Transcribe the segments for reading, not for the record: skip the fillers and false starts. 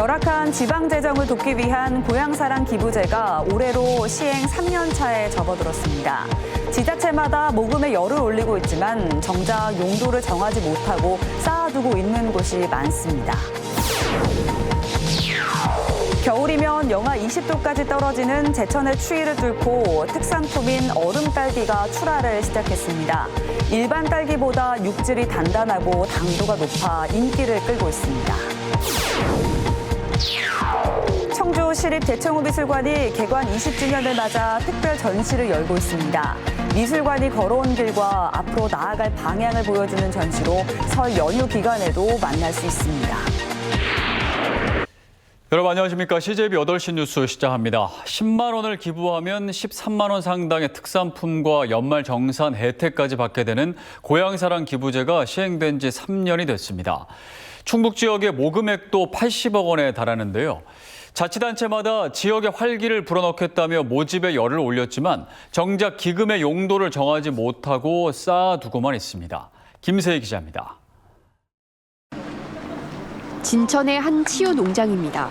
열악한 지방 재정을 돕기 위한 고향사랑 기부제가 올해로 시행 3년 차에 접어들었습니다. 지자체마다 모금에 열을 올리고 있지만 정작 용도를 정하지 못하고 쌓아두고 있는 곳이 많습니다. 겨울이면 영하 20도까지 떨어지는 제천의 추위를 뚫고 특산품인 얼음딸기가 출하를 시작했습니다. 일반 딸기보다 육질이 단단하고 당도가 높아 인기를 끌고 있습니다. 청주시립대청호미술관이 개관 20주년을 맞아 특별 전시를 열고 있습니다. 미술관이 걸어온 길과 앞으로 나아갈 방향을 보여주는 전시로 설 연휴 기간에도 만날 수 있습니다. 여러분 안녕하십니까. CJB 8시 뉴스 시작합니다. 10만 원을 기부하면 13만 원 상당의 특산품과 연말 정산 혜택까지 받게 되는 고향사랑 기부제가 시행된 지 3년이 됐습니다. 충북 지역의 모금액도 80억 원에 달하는데요. 자치단체마다 지역의 활기를 불어넣겠다며 모집에 열을 올렸지만 정작 기금의 용도를 정하지 못하고 쌓아두고만 있습니다. 김세희 기자입니다. 진천의 한 치유 농장입니다.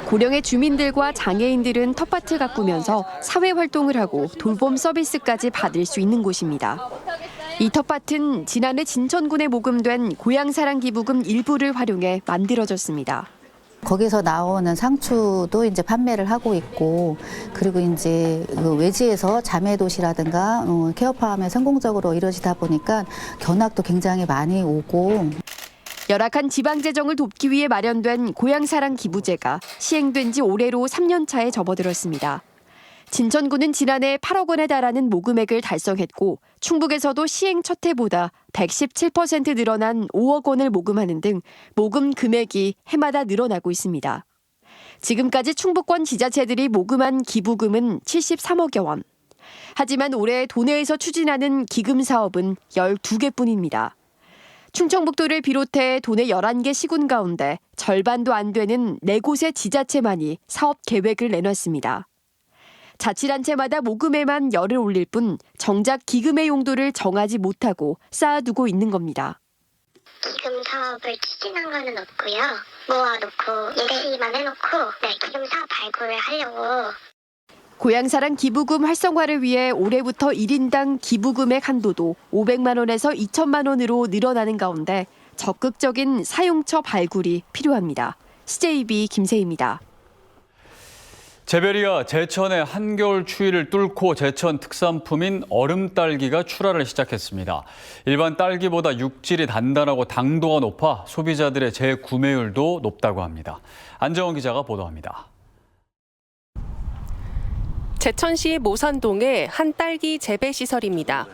고령의 주민들과 장애인들은 텃밭을 가꾸면서 사회활동을 하고 돌봄 서비스까지 받을 수 있는 곳입니다. 이 텃밭은 지난해 진천군에 모금된 고향사랑 기부금 일부를 활용해 만들어졌습니다. 거기서 나오는 상추도 이제 판매를 하고 있고, 그리고 이제 외지에서 자매도시라든가 케어팜에 성공적으로 이루어지다 보니까 견학도 굉장히 많이 오고. 열악한 지방 재정을 돕기 위해 마련된 고향사랑 기부제가 시행된 지 올해로 3년 차에 접어들었습니다. 진천군은 지난해 8억 원에 달하는 모금액을 달성했고 충북에서도 시행 첫 해보다 117% 늘어난 5억 원을 모금하는 등 모금 금액이 해마다 늘어나고 있습니다. 지금까지 충북권 지자체들이 모금한 기부금은 73억여 원. 하지만 올해 도내에서 추진하는 기금 사업은 12개뿐입니다. 충청북도를 비롯해 도내 11개 시군 가운데 절반도 안 되는 4곳의 지자체만이 사업 계획을 내놨습니다. 자치단체마다 모금에만 열을 올릴 뿐 정작 기금의 용도를 정하지 못하고 쌓아두고 있는 겁니다. 기금 사업을 추진한 거는 없고요. 모아놓고 예시만 해놓고 기금 사업 발굴을 하려고. 고향사랑 기부금 활성화를 위해 올해부터 1인당 기부금액 한도도 500만 원에서 2천만 원으로 늘어나는 가운데 적극적인 사용처 발굴이 필요합니다. CJB 김세희입니다. 제베리아 제천의 한겨울 추위를 뚫고 제천 특산품인 얼음딸기가 출하를 시작했습니다. 일반 딸기보다 육질이 단단하고 당도가 높아 소비자들의 재구매율도 높다고 합니다. 안정원 기자가 보도합니다. 제천시 모산동의 한 딸기 재배 시설입니다.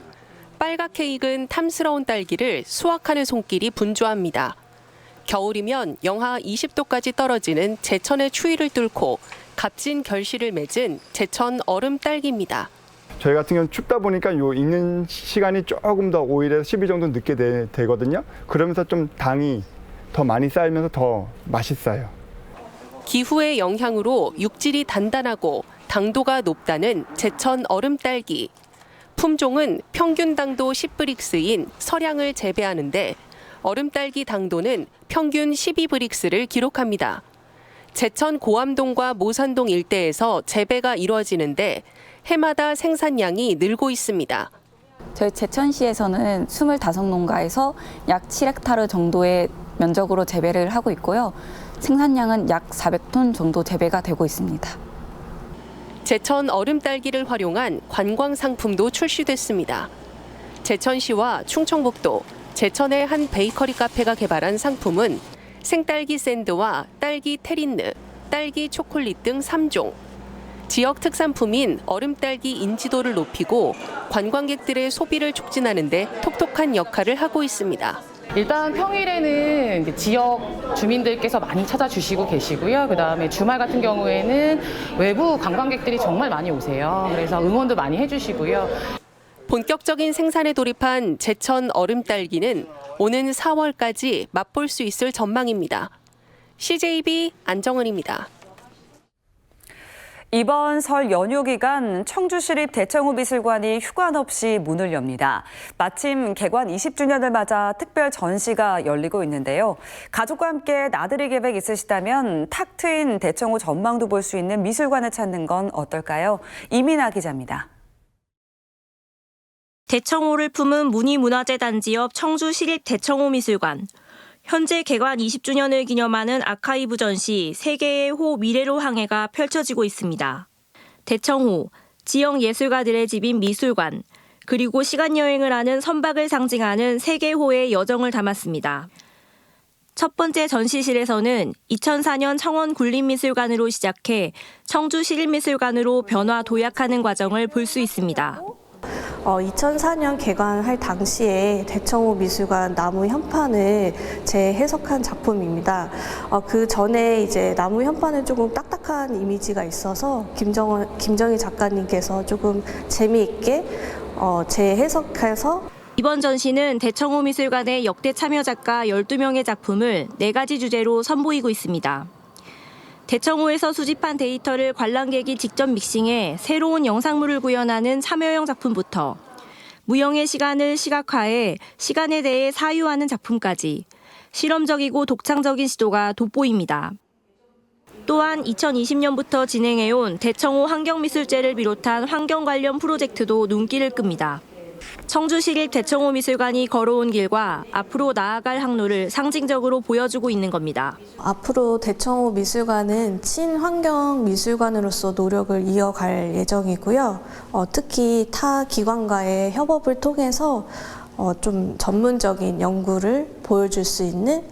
빨갛게 익은 탐스러운 딸기를 수확하는 손길이 분주합니다. 겨울이면 영하 20도까지 떨어지는 제천의 추위를 뚫고 값진 결실을 맺은 제천 얼음 딸기입니다. 저희 같은 경우는 춥다 보니까 요 익는 시간이 조금 더 5일에서 10일 정도 늦게 되거든요. 그러면서 좀 당이 더 많이 쌓이면서 더 맛있어요. 기후의 영향으로 육질이 단단하고 당도가 높다는 제천 얼음 딸기. 품종은 평균 당도 10브릭스인 서량을 재배하는데 얼음 딸기 당도는 평균 12브릭스를 기록합니다. 제천 고암동과 모산동 일대에서 재배가 이루어지는데 해마다 생산량이 늘고 있습니다. 저희 제천시에서는 25농가에서 약 7헥타르 정도의 면적으로 재배를 하고 있고요. 생산량은 약 400톤 정도 재배가 되고 있습니다. 제천 얼음 딸기를 활용한 관광 상품도 출시됐습니다. 제천시와 충청북도, 제천의 한 베이커리 카페가 개발한 상품은 생딸기 샌드와 딸기 테린느, 딸기 초콜릿 등 3종. 지역 특산품인 얼음딸기 인지도를 높이고 관광객들의 소비를 촉진하는 데 톡톡한 역할을 하고 있습니다. 일단 평일에는 이제 지역 주민들께서 많이 찾아주시고 계시고요. 그다음에 주말 같은 경우에는 외부 관광객들이 정말 많이 오세요. 그래서 응원도 많이 해주시고요. 본격적인 생산에 돌입한 제천 얼음딸기는 오는 4월까지 맛볼 수 있을 전망입니다. CJB 안정은입니다. 이번 설 연휴 기간 청주시립 대청호 미술관이 휴관 없이 문을 엽니다. 마침 개관 20주년을 맞아 특별 전시가 열리고 있는데요. 가족과 함께 나들이 계획 있으시다면 탁 트인 대청호 전망도 볼 수 있는 미술관을 찾는 건 어떨까요? 이민아 기자입니다. 대청호를 품은 문화재 단지업 청주시립 대청호 미술관. 현재 개관 20주년을 기념하는 아카이브 전시 세계의 호 미래로 항해가 펼쳐지고 있습니다. 대청호, 지역 예술가들의 집인 미술관, 그리고 시간여행을 하는 선박을 상징하는 세계호의 여정을 담았습니다. 첫 번째 전시실에서는 2004년 청원군립미술관으로 시작해 청주시립미술관으로 변화 도약하는 과정을 볼 수 있습니다. 2004년 개관할 당시에 대청호 미술관 나무 현판을 재해석한 작품입니다. 그 전에 이제 나무 현판은 조금 딱딱한 이미지가 있어서 김정희 작가님께서 조금 재미있게 재해석해서 이번 전시는 대청호 미술관의 역대 참여 작가 12명의 작품을 4가지 주제로 선보이고 있습니다. 대청호에서 수집한 데이터를 관람객이 직접 믹싱해 새로운 영상물을 구현하는 참여형 작품부터 무형의 시간을 시각화해 시간에 대해 사유하는 작품까지 실험적이고 독창적인 시도가 돋보입니다. 또한 2020년부터 진행해온 대청호 환경미술제를 비롯한 환경 관련 프로젝트도 눈길을 끕니다. 청주시립 대청호 미술관이 걸어온 길과 앞으로 나아갈 항로를 상징적으로 보여주고 있는 겁니다. 앞으로 대청호 미술관은 친환경 미술관으로서 노력을 이어갈 예정이고요. 특히 타 기관과의 협업을 통해서 좀 전문적인 연구를 보여줄 수 있는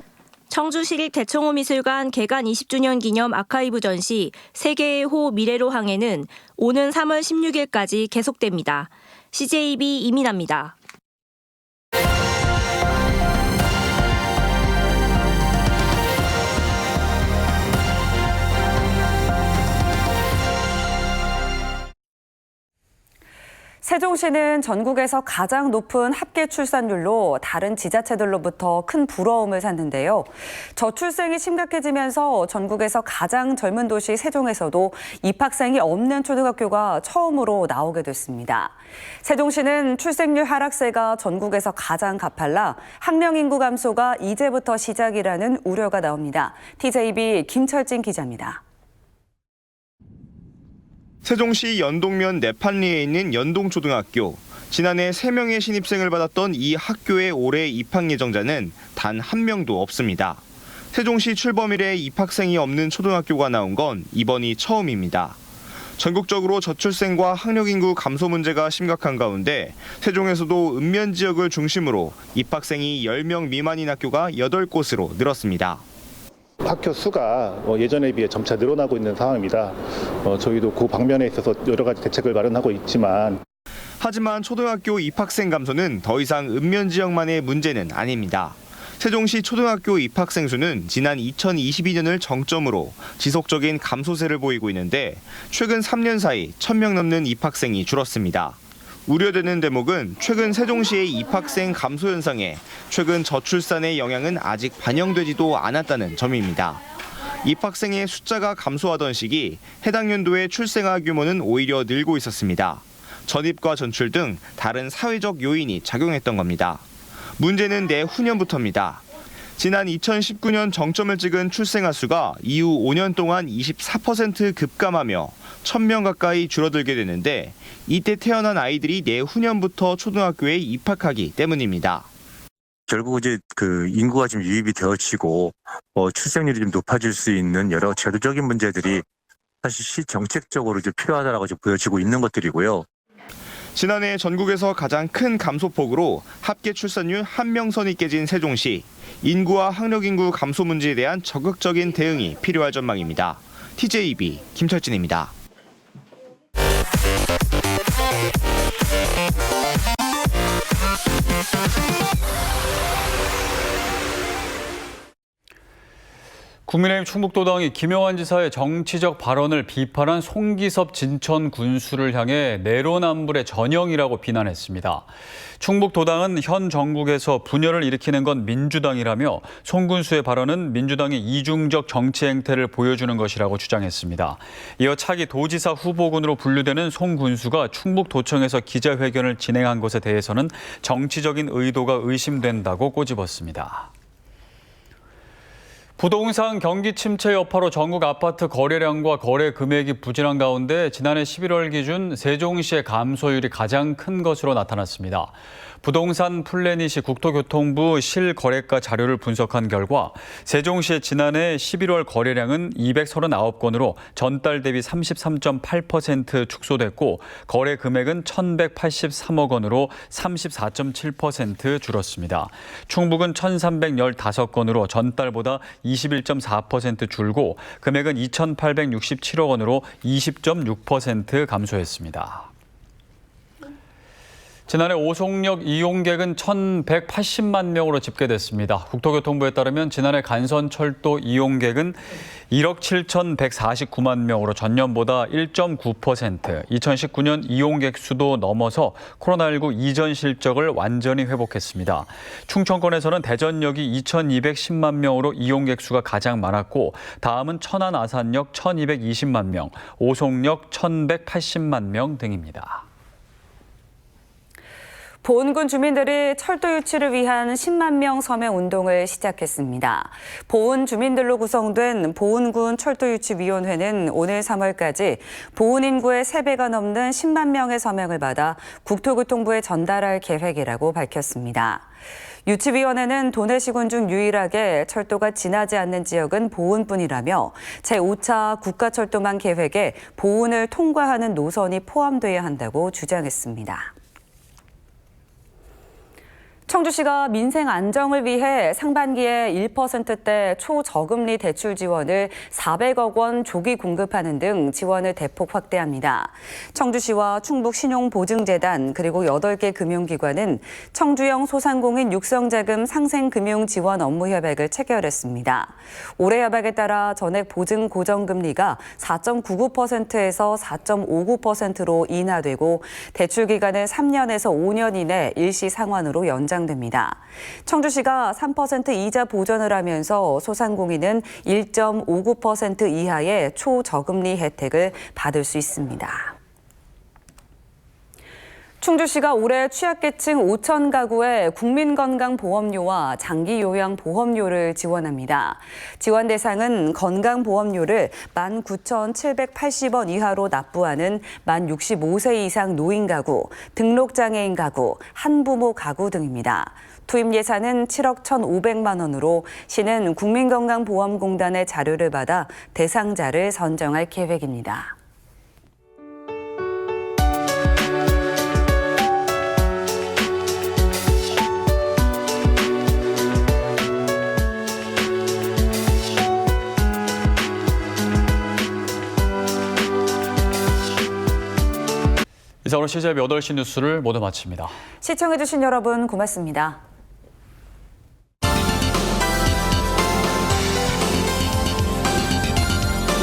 청주시립 대청호 미술관 개관 20주년 기념 아카이브 전시 세계의 호 미래로 항해는 오는 3월 16일까지 계속됩니다. CJB 이민아입니다. 세종시는 전국에서 가장 높은 합계 출산율로 다른 지자체들로부터 큰 부러움을 샀는데요. 저출생이 심각해지면서 전국에서 가장 젊은 도시 세종에서도 입학생이 없는 초등학교가 처음으로 나오게 됐습니다. 세종시는 출생률 하락세가 전국에서 가장 가팔라 학령 인구 감소가 이제부터 시작이라는 우려가 나옵니다. TJB 김철진 기자입니다. 세종시 연동면 내판리에 있는 연동초등학교. 지난해 3명의 신입생을 받았던 이 학교의 올해 입학 예정자는 단 1명도 없습니다. 세종시 출범 이래 입학생이 없는 초등학교가 나온 건 이번이 처음입니다. 전국적으로 저출생과 학령인구 감소 문제가 심각한 가운데 세종에서도 읍면 지역을 중심으로 입학생이 10명 미만인 학교가 8곳으로 늘었습니다. 학교 수가 예전에 비해 점차 늘어나고 있는 상황입니다. 저희도 그 방면에 있어서 여러 가지 대책을 마련하고 있지만 하지만 초등학교 입학생 감소는 더 이상 읍면 지역만의 문제는 아닙니다. 세종시 초등학교 입학생 수는 지난 2022년을 정점으로 지속적인 감소세를 보이고 있는데 최근 3년 사이 1,000명 넘는 입학생이 줄었습니다. 우려되는 대목은 최근 세종시의 입학생 감소 현상에 최근 저출산의 영향은 아직 반영되지도 않았다는 점입니다. 입학생의 숫자가 감소하던 시기 해당 연도의 출생아 규모는 오히려 늘고 있었습니다. 전입과 전출 등 다른 사회적 요인이 작용했던 겁니다. 문제는 내후년부터입니다. 지난 2019년 정점을 찍은 출생아 수가 이후 5년 동안 24% 급감하며 1,000명 가까이 줄어들게 되는데 이때 태어난 아이들이 내후년부터 초등학교에 입학하기 때문입니다. 결국 이제 그 인구가 좀 유입이 되어지고 출생률이 좀 높아질 수 있는 여러 제도적인 문제들이 사실 시 정책적으로 이제 필요하다라고 좀 보여지고 있는 것들이고요. 지난해 전국에서 가장 큰 감소폭으로 합계 출산율 1명 선이 깨진 세종시. 인구와 학령인구 감소 문제에 대한 적극적인 대응이 필요할 전망입니다. TJB 김철진입니다. 국민의힘 충북도당이 김영환 지사의 정치적 발언을 비판한 송기섭 진천 군수를 향해 내로남불의 전형이라고 비난했습니다. 충북도당은 현 정국에서 분열을 일으키는 건 민주당이라며 송 군수의 발언은 민주당의 이중적 정치 행태를 보여주는 것이라고 주장했습니다. 이어 차기 도지사 후보군으로 분류되는 송 군수가 충북도청에서 기자회견을 진행한 것에 대해서는 정치적인 의도가 의심된다고 꼬집었습니다. 부동산 경기 침체 여파로 전국 아파트 거래량과 거래 금액이 부진한 가운데 지난해 11월 기준 세종시의 감소율이 가장 큰 것으로 나타났습니다. 부동산 플래닛이 국토교통부 실거래가 자료를 분석한 결과 세종시의 지난해 11월 거래량은 239건으로 전달 대비 33.8% 축소됐고 거래 금액은 1,183억 원으로 34.7% 줄었습니다. 충북은 1,315건으로 전달보다 21.4% 줄고 금액은 2,867억 원으로 20.6% 감소했습니다. 지난해 오송역 이용객은 1,180만 명으로 집계됐습니다. 국토교통부에 따르면 지난해 간선철도 이용객은 1억 7,149만 명으로 전년보다 1.9%, 2019년 이용객 수도 넘어서 코로나19 이전 실적을 완전히 회복했습니다. 충청권에서는 대전역이 2,210만 명으로 이용객 수가 가장 많았고 다음은 천안 아산역 1,220만 명, 오송역 1,180만 명 등입니다. 보은군 주민들이 철도 유치를 위한 10만 명 서명 운동을 시작했습니다. 보은 주민들로 구성된 보은군 철도유치위원회는 오늘 3월까지 보은 인구의 3배가 넘는 10만 명의 서명을 받아 국토교통부에 전달할 계획이라고 밝혔습니다. 유치위원회는 도내시군 중 유일하게 철도가 지나지 않는 지역은 보은뿐이라며 제5차 국가철도망 계획에 보은을 통과하는 노선이 포함돼야 한다고 주장했습니다. 청주시가 민생 안정을 위해 상반기에 1%대 초저금리 대출 지원을 400억 원 조기 공급하는 등 지원을 대폭 확대합니다. 청주시와 충북신용보증재단 그리고 8개 금융기관은 청주형 소상공인 육성자금 상생금융 지원 업무 협약을 체결했습니다. 올해 협약에 따라 전액 보증 고정금리가 4.99%에서 4.59%로 인하되고 대출 기간은 3년에서 5년 이내 일시 상환으로 연장됩니다. 청주시가 3% 이자 보전을 하면서 소상공인은 1.59% 이하의 초저금리 혜택을 받을 수 있습니다. 충주시가 올해 취약계층 5천 가구에 국민건강보험료와 장기요양보험료를 지원합니다. 지원 대상은 건강보험료를 19,780원 이하로 납부하는 만 65세 이상 노인 가구, 등록장애인 가구, 한부모 가구 등입니다. 투입 예산은 7억 1,500만 원으로 시는 국민건강보험공단의 자료를 받아 대상자를 선정할 계획입니다. 이상으로 CJB 8시 뉴스를 모두 마칩니다. 시청해주신 여러분 고맙습니다.